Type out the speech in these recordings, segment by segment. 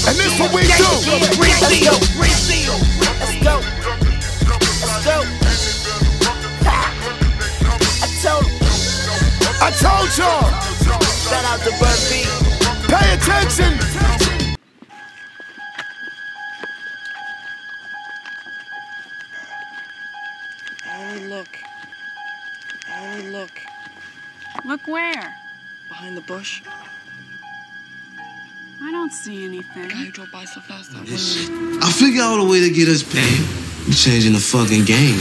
And this what we do. Let's go. Let's go. Let's go. I told y'all. Shout out to Bud B. Pay attention. Only look. Only look. Look where? Behind the bush. I don't see anything. Guy who drove by so fast that I figure out a way to get us paid. We're changing the fucking game.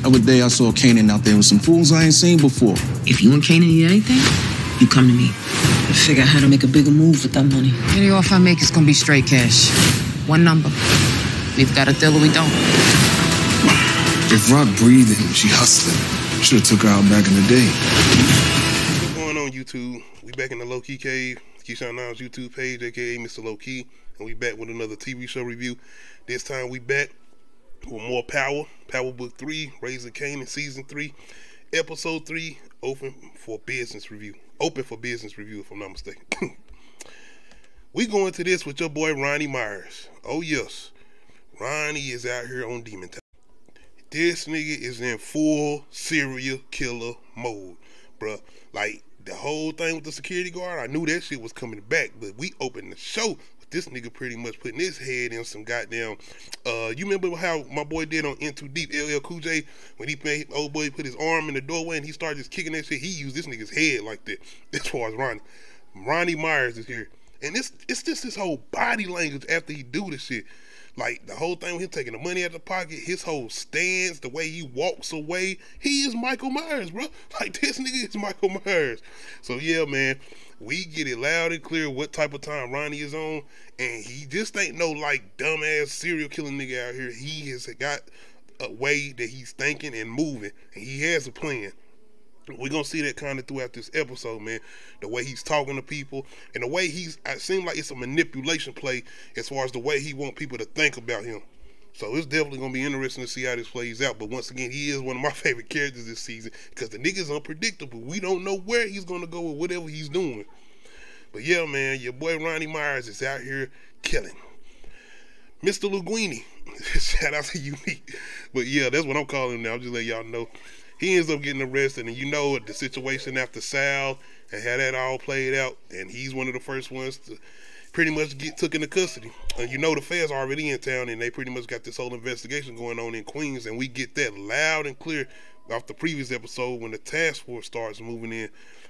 The other day I saw Kanan out there with some fools I ain't seen before. If you and Kanan need anything, you come to me. I figure out how to make a bigger move with that money. Any offer I make is gonna be straight cash. One number. We've got a deal or we don't. If Rock breathing, she hustling. Should have took her out back in the day. What's going on, YouTube? We back in the Low Key Cave. Keyshawn Niles YouTube page, aka Mr. Low Key, and we back with another TV show review. This time we back with more Power. Power Book 3, Raising Kanan, Season 3, Episode 3, Open for Business Review. Open for Business Review, if I'm not mistaken. We go into this with your boy Ronnie Myers. Oh yes, Ronnie is out here on demon time. This nigga is in full serial killer mode, bruh. Like, the whole thing with the security guard, I knew that shit was coming back, but we opened the show with this nigga pretty much putting his head in some goddamn, you remember how my boy did on In Too Deep, LL Cool J, when he made old boy put his arm in the doorway and he started just kicking that shit? He used this nigga's head like that, as far as Ronnie. Ronnie Myers is here. And it's just this whole body language after he do this shit. Like, the whole thing with him taking the money out of the pocket, his whole stance, the way he walks away, he is Michael Myers, bro. Like, this nigga is Michael Myers. So, yeah, man, we get it loud and clear what type of time Ronnie is on, and he just ain't no, like, dumbass serial killing nigga out here. He has got a way that he's thinking and moving, and he has a plan. We're going to see that kind of throughout this episode, man. The way he's talking to people and the way it seems like it's a manipulation play as far as the way he wants people to think about him. So it's definitely going to be interesting to see how this plays out. But once again, he is one of my favorite characters this season because the nigga's unpredictable. We don't know where he's going to go with whatever he's doing. But yeah, man, your boy Ronnie Myers is out here killing. Mr. Linguini. Shout out to Unique. But yeah, that's what I'm calling him now. I'm just letting y'all know. He ends up getting arrested, and you know the situation after Sal and how that all played out, and he's one of the first ones to pretty much get took into custody. And you know the feds are already in town, and they pretty much got this whole investigation going on in Queens, and we get that loud and clear off the previous episode when the task force starts moving in.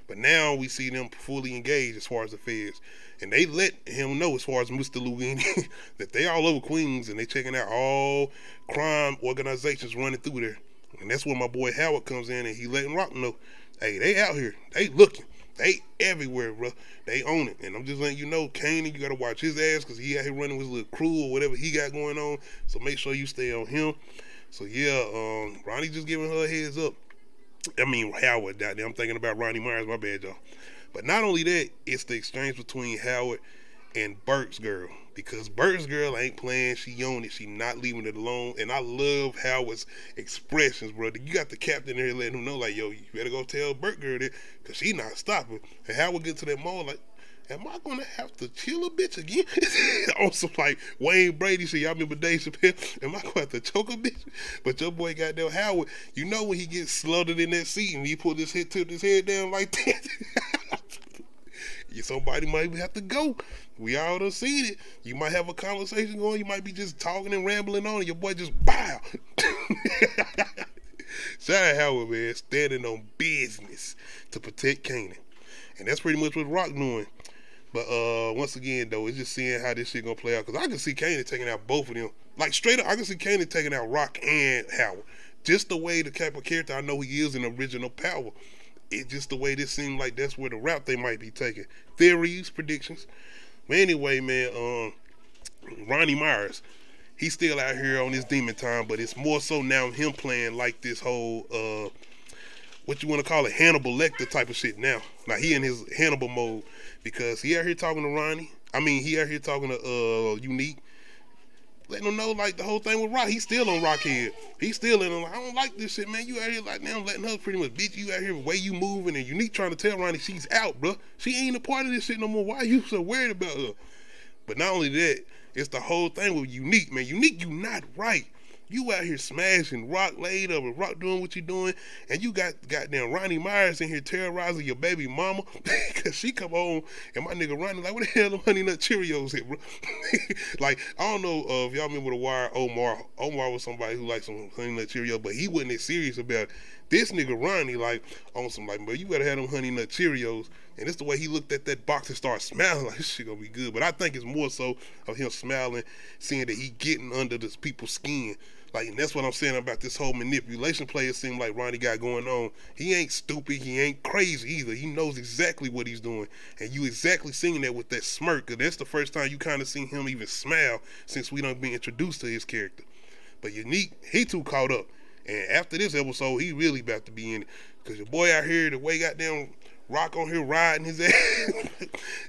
But now we see them fully engaged as far as the feds, and they let him know as far as Mr. Linguini that they all over Queens, and they checking out all crime organizations running through there. And that's where my boy Howard comes in, and he letting Rock know, hey, they out here, they looking, they everywhere, bro, they own it. And I'm just letting you know, Kanan, you gotta watch his ass because he out here running with his little crew or whatever he got going on. So make sure you stay on him. So yeah, Ronnie just giving her a heads up. I mean Howard, I'm thinking about Ronnie Myers, my bad, y'all. But not only that, it's the exchange between Howard and Burt's girl. Because Burt's girl ain't playing, she on it, she not leaving it alone. And I love Howard's expressions, bro. You got the captain there letting him know, like, yo, you better go tell Burt girl that, because she not stopping. And Howard get to that mall like, am I gonna have to chill a bitch again? Also, like Wayne Brady said, y'all remember Dave Chappelle? Am I gonna have to choke a bitch? But your boy goddamn Howard, you know when he gets slaughtered in that seat and he tilt his head down like that. Somebody might have to go. We all done seen it. You might have a conversation going. You might be just talking and rambling on, and your boy just bow. Shout out Howard, man, standing on business to protect Kanan, and that's pretty much what Rock doing. But once again, though, it's just seeing how this shit gonna play out. Cause I can see Kanan taking out both of them. Like straight up, I can see Kanan taking out Rock and Howard. Just the way the type of character I know he is in original Power. It's just the way this seems like that's where the route they might be taking. Theories, predictions. But anyway, man, Ronnie Myers, he's still out here on his demon time, but it's more so now him playing like this whole, what you want to call it, Hannibal Lecter type of shit now. Now he in his Hannibal mode because he out here talking to Ronnie. I mean, he out here talking to Unique. Letting them know, like, the whole thing with Rock, he's still on Rockhead. He's still in, like, I don't like this shit, man. You out here, like, now letting her pretty much bitch you out here, the way you moving, and Unique trying to tell Ronnie she's out, bro. She ain't a part of this shit no more. Why are you so worried about her? But not only that, it's the whole thing with Unique, man. Unique, you not right. You out here smashing Rock laid up and Rock doing what you doing, and you got goddamn Ronnie Myers in here terrorizing your baby mama because she come home and my nigga Ronnie like, what the hell the Honey Nut Cheerios hit, bro? Like, I don't know if y'all remember The Wire. Omar was somebody who liked some Honey Nut Cheerios, but he wasn't that serious about it. This nigga Ronnie, like, on some like, bro, you gotta have them Honey Nut Cheerios. And it's the way he looked at that box and started smiling like, this shit gonna be good. But I think it's more so of him smiling, seeing that he getting under this people's skin. Like, and that's what I'm saying about this whole manipulation play. It seems like Ronnie got going on. He ain't stupid. He ain't crazy either. He knows exactly what he's doing. And you exactly seeing that with that smirk. Cause that's the first time you kind of seen him even smile since we done been introduced to his character. But Unique, he too caught up. And after this episode, he really about to be in it. Cause your boy out here, the way goddamn Rock on here riding his ass.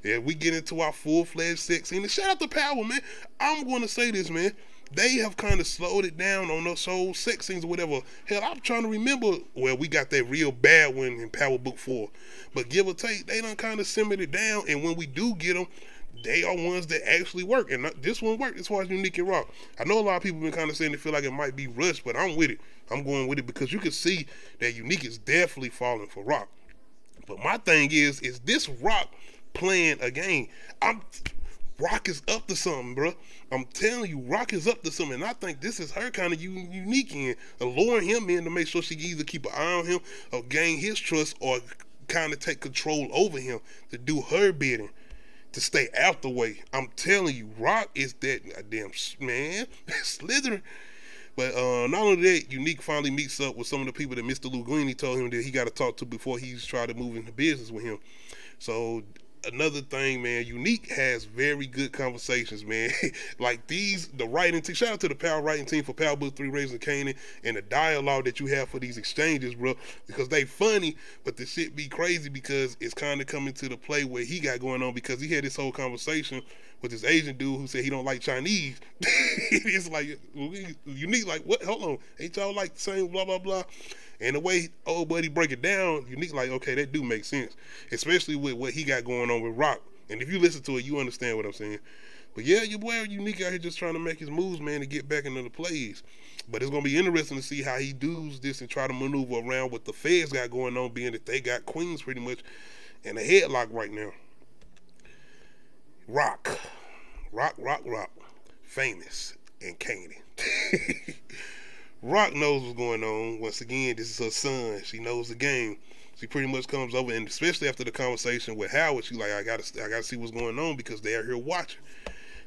Yeah, we get into our full-fledged sex scene. And shout out to Power, man. I'm going to say this, man. They have kind of slowed it down on those whole sex scenes or whatever. Hell, I'm trying to remember, well, we got that real bad one in Power Book 4. But give or take, they done kind of simmered it down. And when we do get them, they are ones that actually work. And this one worked as far as Unique and Rock. I know a lot of people been kind of saying they feel like it might be rushed, but I'm with it. I'm going with it because you can see that Unique is definitely falling for Rock. But my thing is this Rock playing a game? Rock is up to something, bro. I'm telling you, Rock is up to something. And I think this is her kind of unique in luring him in to make sure she can either keep an eye on him or gain his trust or kind of take control over him to do her bidding, to stay out the way. I'm telling you, Rock is that goddamn man, slithering. But not only that, Unique finally meets up with some of the people that Mr. Linguini told him that he got to talk to before he's tried to move into business with him. So another thing, man, Unique has very good conversations, man. Like the writing team, shout out to the Power writing team for Power Book 3, Raising Kanan, and the dialogue that you have for these exchanges, bro, because they funny, but the shit be crazy because it's kind of coming to the play where he got going on because he had this whole conversation with this Asian dude who said he don't like Chinese. It's like, Unique, like, what? Hold on. Ain't y'all like the same blah, blah, blah? And the way old buddy break it down, Unique like, okay, that do make sense. Especially with what he got going on with Rock. And if you listen to it, you understand what I'm saying. But yeah, your boy Unique out here just trying to make his moves, man, to get back into the plays. But it's going to be interesting to see how he does this and try to maneuver around what the feds got going on, being that they got Queens pretty much in a headlock right now. Rock. Famous and Kanan. Rock knows what's going on. Once again, this is her son. She knows the game. She pretty much comes over, and especially after the conversation with Howard, she like, I gotta see what's going on because they are here watching.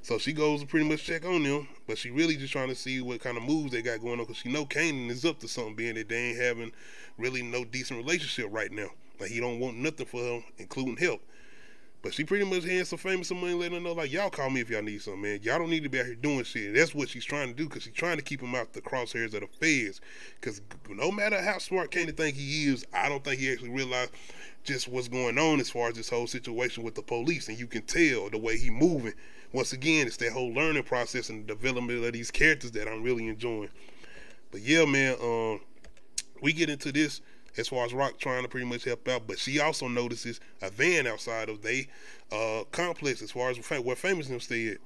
So she goes to pretty much check on them, but she really just trying to see what kind of moves they got going on because she know Kanan is up to something, being that they ain't having really no decent relationship right now. Like, he don't want nothing for her, including help. But she pretty much hands some famous some money, letting her know, like, y'all call me if y'all need something, man. Y'all don't need to be out here doing shit. And that's what she's trying to do, because she's trying to keep him out the crosshairs of the feds. Because no matter how smart Kanan think he is, I don't think he actually realized just what's going on as far as this whole situation with the police. And you can tell the way he moving. Once again, it's that whole learning process and the development of these characters that I'm really enjoying. But yeah, man, we get into this as far as Rock trying to pretty much help out, but she also notices a van outside of they complex as far as where Famous them stay at.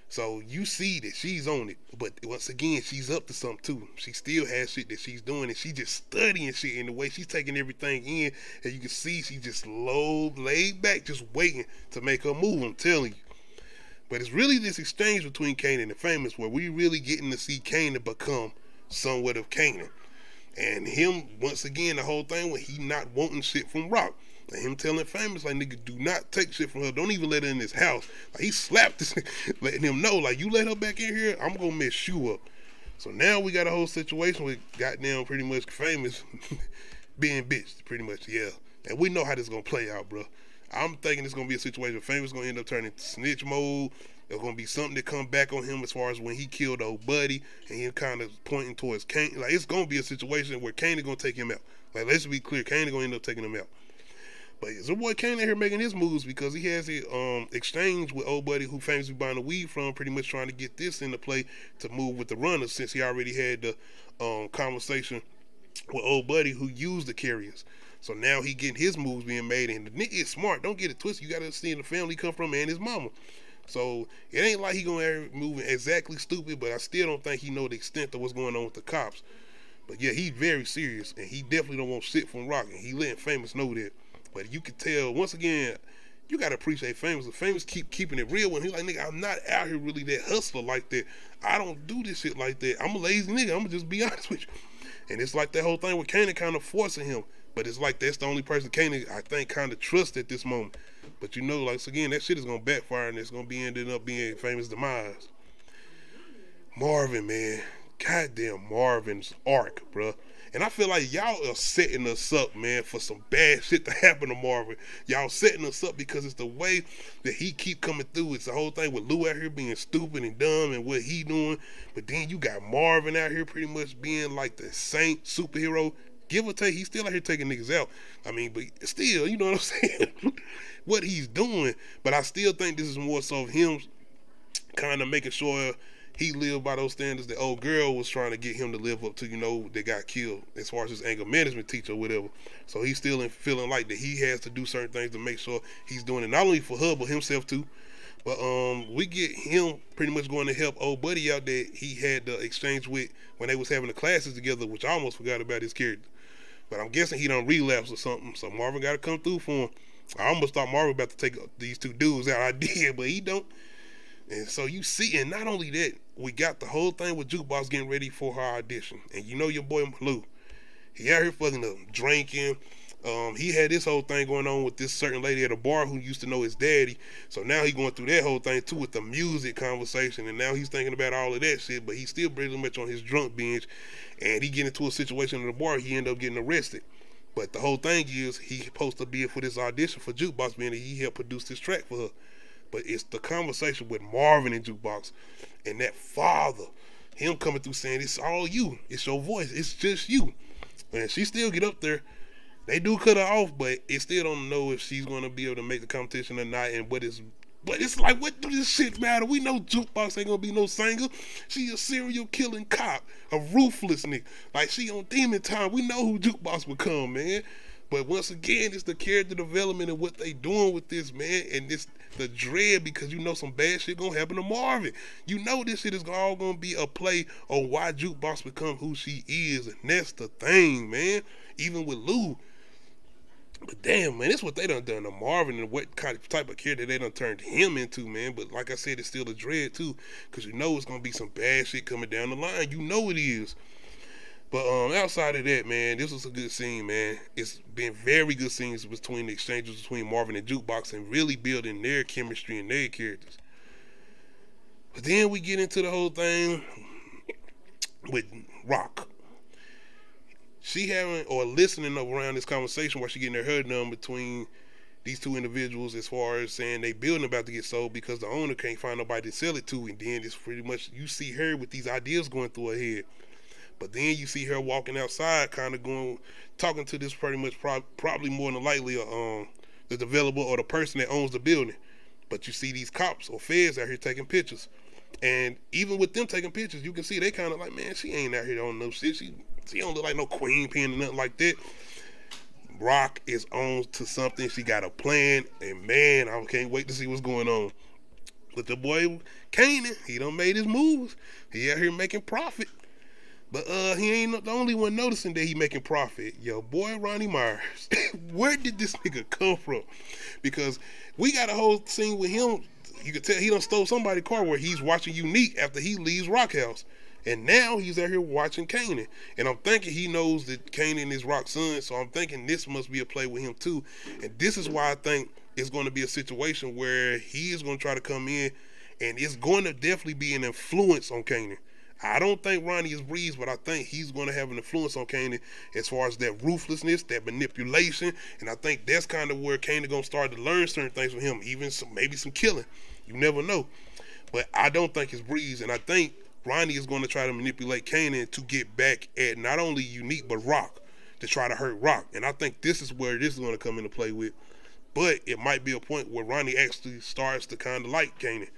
So you see that she's on it, but once again, she's up to something too. She still has shit that she's doing, and she just studying shit in the way she's taking everything in, and you can see she just laid back, just waiting to make her move, I'm telling you. But it's really this exchange between Kanan and Famous where we really getting to see Kanan become somewhat of Kanan. And him, once again, the whole thing when he not wanting shit from Rock. And him telling Famous, like, nigga, do not take shit from her. Don't even let her in this house. Like, he slapped this, letting him know, like, you let her back in here, I'm gonna mess you up. So now we got a whole situation with goddamn pretty much Famous being bitched, pretty much, yeah. And we know how this gonna play out, bro. I'm thinking it's gonna be a situation where Famous gonna end up turning snitch mode. There's gonna be something that come back on him as far as when he killed old buddy and him kind of pointing towards Kanan. Like, it's gonna be a situation where Kanan gonna take him out. Like, let's be clear, Kanan gonna end up taking him out. But is the boy Kanan here making his moves because he has a exchange with old buddy who Famous be buying the weed from, pretty much trying to get this into play to move with the runners, since he already had the conversation with old buddy who used the carriers. So now he getting his moves being made, and the nigga is smart. Don't get it twisted. You gotta see the family come from and his mama. So it ain't like he gonna be moving exactly stupid, but I still don't think he know the extent of what's going on with the cops. But yeah, he's very serious, and he definitely don't want shit from Rock, and he letting Famous know that. But you can tell, once again, you gotta appreciate Famous. The Famous keeping it real when he like, nigga, I'm not out here really that hustler like that. I don't do this shit like that. I'm a lazy nigga. I'm gonna just be honest with you. And it's like that whole thing with Kanan kind of forcing him. But it's like that's the only person Kanan, I think, kind of trusts at this moment. But you know, like, again, that shit is gonna backfire, and it's gonna be ending up being Famous' demise. Marvin, man. Goddamn Marvin's arc, bruh. And I feel like y'all are setting us up, man, for some bad shit to happen to Marvin. Y'all setting us up because it's the way that he keep coming through. It's the whole thing with Lou out here being stupid and dumb and what he doing. But then you got Marvin out here pretty much being like the saint superhero. Give or take, he's still out here taking niggas out. I mean, but still, you know what I'm saying? What he's doing. But I still think this is more so of him kind of making sure he lived by those standards that old girl was trying to get him to live up to, you know, that got killed as far as his anger management teacher or whatever. So he's still feeling like that he has to do certain things to make sure he's doing it not only for her but himself too. But we get him pretty much going to help old buddy out that he had the exchange with when they was having the classes together, which I almost forgot about his character. But I'm guessing he done relapsed or something, so Marvin got to come through for him. I almost thought Marvin about to take these two dudes out. I did, but he don't. And so you see, and not only that, we got the whole thing with Jukebox getting ready for her audition. And you know your boy Lou, he out here fucking up, drinking. He had this whole thing going on with this certain lady at a bar who used to know his daddy. So now he going through that whole thing too with the music conversation. And now he's thinking about all of that shit, but he's still pretty much on his drunk binge. And he get into a situation at the bar, he end up getting arrested. But the whole thing is, he's supposed to be for this audition for Jukebox, being that he helped produce this track for her. But it's the conversation with Marvin and Jukebox and that father, him coming through saying, it's all you, it's your voice, it's just you. And she still get up there. They do cut her off, but it still don't know if she's going to be able to make the competition or not. And but it's like, what do this shit matter? We know Jukebox ain't going to be no singer. She a serial killing cop, a ruthless nigga. Like, she on Demon Time. We know who Jukebox become, man. But once again, it's the character development and what they doing with this, man. And this the dread, because you know some bad shit gonna happen to Marvin. You know this shit is all gonna be a play on why Jukebox become who she is. And that's the thing, man. Even with Lou. But damn, man, that's what they done to Marvin and what kind of type of character they done turned him into, man. But like I said, it's still a dread too, because you know it's gonna be some bad shit coming down the line. You know it is. But outside of that, man, this was a good scene, man. It's been very good scenes between the exchanges between Marvin and Jukebox and really building their chemistry and their characters. But then we get into the whole thing with Rock. She having or listening around this conversation while she getting her head done between these two individuals as far as saying they building about to get sold because the owner can't find nobody to sell it to. And then it's pretty much, you see her with these ideas going through her head. But then you see her walking outside, kind of going, talking to this pretty much probably more than likely the developer or the person that owns the building. But you see these cops or feds out here taking pictures. And even with them taking pictures, you can see they kind of like, man, she ain't out here on no shit. She don't look like no queen pin or nothing like that. Rock is on to something. She got a plan. And man, I can't wait to see what's going on. But the boy, Kanan, he done made his moves. He out here making profit. But he ain't the only one noticing that he making profit. Yo, boy, Ronnie Myers. Where did this nigga come from? Because we got a whole scene with him. You could tell he done stole somebody's car where he's watching Unique after he leaves Rock House. And now he's out here watching Kanan. And I'm thinking he knows that Kanan is Rock's son. So I'm thinking this must be a play with him too. And this is why I think it's going to be a situation where he is going to try to come in. And it's going to definitely be an influence on Kanan. I don't think Ronnie is Breeze, but I think he's going to have an influence on Kanan as far as that ruthlessness, that manipulation, and I think that's kind of where Kanan going to start to learn certain things from him, even maybe some killing. You never know. But I don't think it's Breeze, and I think Ronnie is going to try to manipulate Kanan to get back at not only Unique, but Rock, to try to hurt Rock. And I think this is where this is going to come into play with. But it might be a point where Ronnie actually starts to kind of like Kanan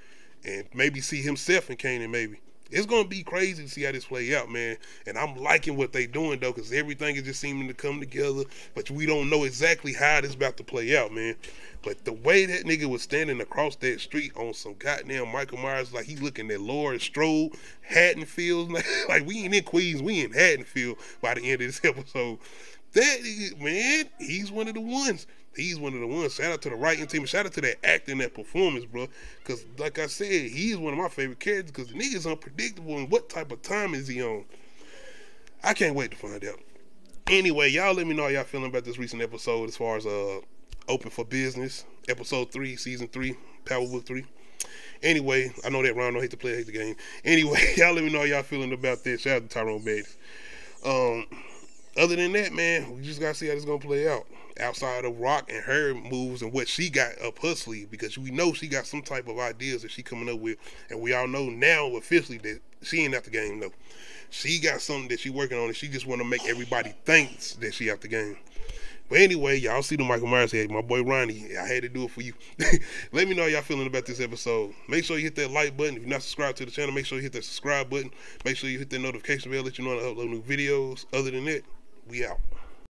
and maybe see himself in Kanan maybe. It's gonna be crazy to see how this play out, man. And I'm liking what they doing though, because everything is just seeming to come together. But we don't know exactly how this about to play out, man. But the way that nigga was standing across that street on some goddamn Michael Myers, like he's looking at Laura Strode, Haddonfield, like we ain't in Queens, we in Haddonfield by the end of this episode. That is, man, he's one of the ones. He's one of the ones. Shout out to the writing team. Shout out to that acting, that performance, bro. Because, like I said, he's one of my favorite characters because the nigga's unpredictable and what type of time is he on? I can't wait to find out. Anyway, y'all let me know how y'all feeling about this recent episode as far as Open for Business, episode 3, season 3, Power Book 3. Anyway, I know that Ron don't hate to play, hate the game. Anyway, y'all let me know how y'all feeling about this. Shout out to Tyrone Bates. Other than that, man, we just gotta see how this is gonna play out. Outside of Rock and her moves and what she got up her sleeve, because we know she got some type of ideas that she coming up with, and we all know now officially that she ain't out the game though. She got something that she working on, and she just want to make everybody think that she out the game. But anyway, y'all see the Michael Myers head. My boy Ronnie, I had to do it for you. Let me know how y'all feeling about this episode. Make sure you hit that like button. If you're not subscribed to the channel, make sure you hit that subscribe button. Make sure you hit that notification bell, let you know when I upload new videos. Other than that, we out.